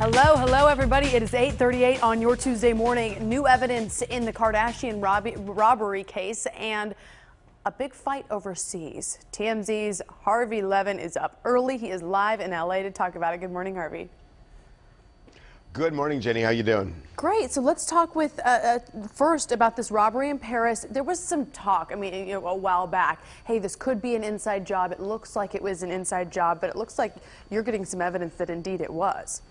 Hello everybody. It is 8:38 on your Tuesday morning. New evidence in the Kardashian robbery case and a big fight overseas. TMZ's Harvey Levin is up early. He is live in LA to talk about it. Good morning, Harvey. Good morning, Jenny. How you doing? Great. So let's talk with first about this robbery in Paris. There was some talk, a while back. Hey, this could be an inside job. It looks like it was an inside job, but it looks like you're getting some evidence that indeed it was.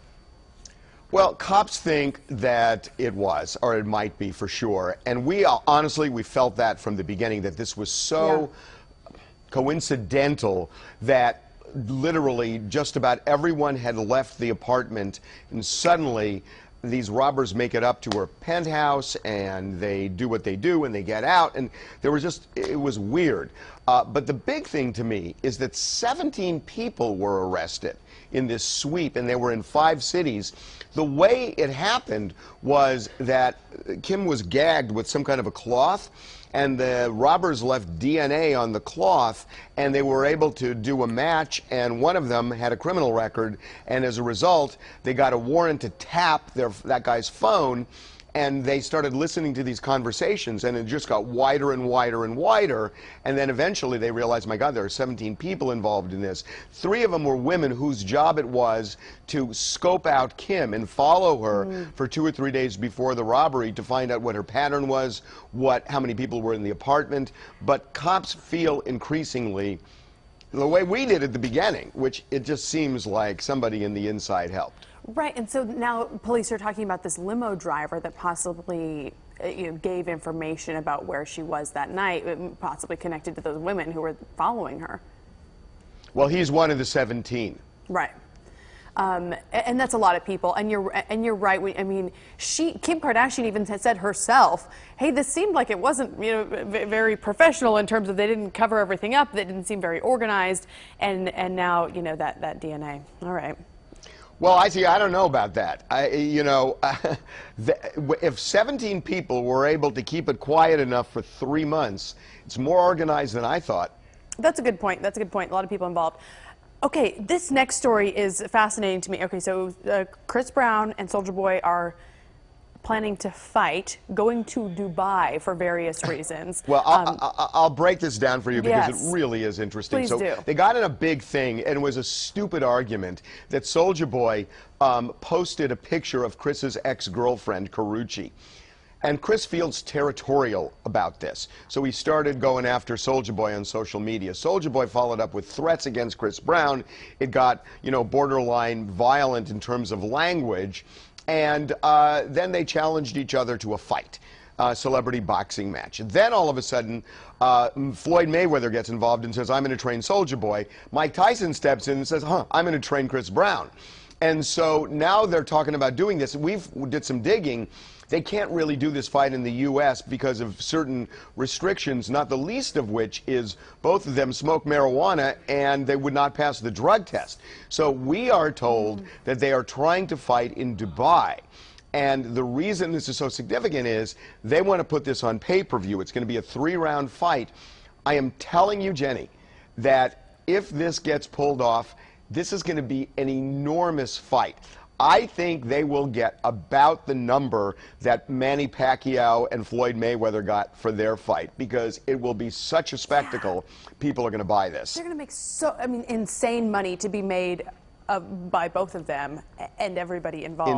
Well, cops think that it was, or it might be for sure. And we honestly, we felt that from the beginning, that this was so coincidental that literally just about everyone had left the apartment, and suddenly these robbers make it up to her penthouse and they do what they do and they get out, and there was just, it was weird. But the big thing to me is that 17 people were arrested in this sweep, and they were in 5 cities. The way it happened was that Kim was gagged with some kind of a cloth, and the robbers left DNA on the cloth, and they were able to do a match, and one of them had a criminal record, and as a result, they got a warrant to tap that guy's phone, and they started listening to these conversations, and it just got wider and wider and wider, and then eventually they realized, my God, there are 17 people involved in this. 3 of them were women whose job it was to scope out Kim and follow her for 2 or 3 days before the robbery to find out what her pattern was, how many people were in the apartment. But cops feel increasingly the way we did at the beginning, which it just seems like somebody in the inside helped. Right, and so now police are talking about this limo driver that possibly gave information about where she was that night, possibly connected to those women who were following her. Well, he's one of the 17. Right. And that's a lot of people, and you're right. Kim Kardashian even said herself, "Hey, this seemed like it wasn't, very professional in terms of they didn't cover everything up. They didn't seem very organized." And now, that DNA. All right. Well, I don't know about that. If 17 people were able to keep it quiet enough for 3 months, it's more organized than I thought. That's a good point. That's a good point. A lot of people involved. Okay, this next story is fascinating to me. Okay, so Chris Brown and Soulja Boy are planning to fight, going to Dubai for various reasons. Well, I'll break this down for you because yes, it really is interesting. Please do. They got in a big thing, and it was a stupid argument that Soulja Boy posted a picture of Chris's ex-girlfriend, Karrueche. And Chris feels territorial about this. So he started going after Soulja Boy on social media. Soulja Boy followed up with threats against Chris Brown. It got, borderline violent in terms of language. And then they challenged each other to a fight, celebrity boxing match. And then all of a sudden, Floyd Mayweather gets involved and says, "I'm going to train Soulja Boy." Mike Tyson steps in and says, "I'm going to train Chris Brown." And so now they're talking about doing this. We did some digging. They can't really do this fight in the U.S. because of certain restrictions, not the least of which is both of them smoke marijuana and they would not pass the drug test. So we are told that they are trying to fight in Dubai. And the reason this is so significant is they want to put this on pay-per-view. It's going to be a 3-round fight. I am telling you, Jenny, that if this gets pulled off, this is going to be an enormous fight. I think they will get about the number that Manny Pacquiao and Floyd Mayweather got for their fight, because it will be such a spectacle. People are going to buy this. They're going to make insane money to be made by both of them and everybody involved.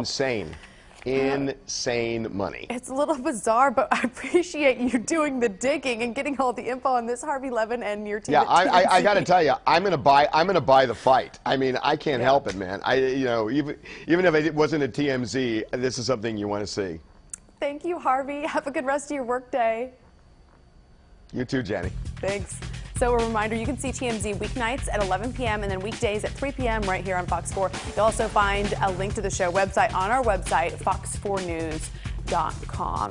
Insane money. It's a little bizarre, but I appreciate you doing the digging and getting all the info on this, Harvey Levin, and your team. Yeah, I got to tell you, I'm gonna buy the fight. I can't help it, man. Even if it wasn't a TMZ, this is something you want to see. Thank you, Harvey. Have a good rest of your workday. You too, Jenny. Thanks. So a reminder, you can see TMZ weeknights at 11 p.m. and then weekdays at 3 p.m. right here on Fox 4. You'll also find a link to the show website on our website, fox4news.com.